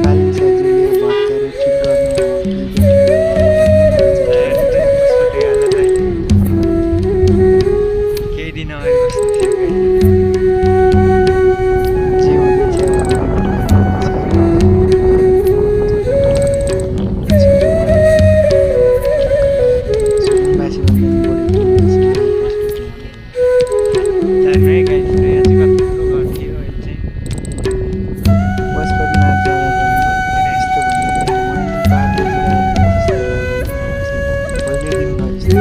बालिसाजीले भत्काएर ठिक गर्नु हो कि बेटीको गर्नु जे हुँदैछ सुकुम्बासीभन्दा पनि बढी पशुपतिनाथ जाँदा पनि यस्तो भन्नु बाटो पहिल्यैदेखि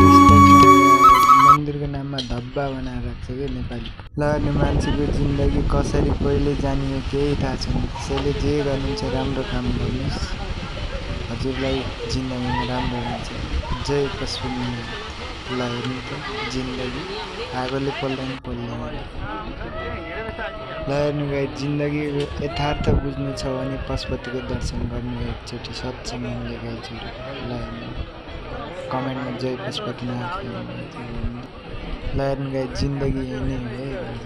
यस्तो मन्दिरको नाममा धब्बा बनाएर राख्छ क्या नेपाली लड्ने मान्छेको जिन्दगी कसरी कहिले जानियो केही थाहा छैन। त्यसैले जे गर्नुहुन्छ राम्रो काम गर्नुहोस्, हजुरलाई जिन्दगीमा राम्रो हुन्छ। जय पशुपतिनाथ। ल हेर्नु त जिन्दगी आगोले पोल्दैन पोल्दैन। ल हेर्नु गाई जिन्दगीको यथार्थ बुझ्नु छ भने पशुपतिको दर्शन गर्नु एकचोटि सच्चा मनले गाइजहरू। ल हेर्नु कमेन्टमा जय पशुपतिनाथ। ल हेर्नु गाई जिन्दगी यही नै हो है।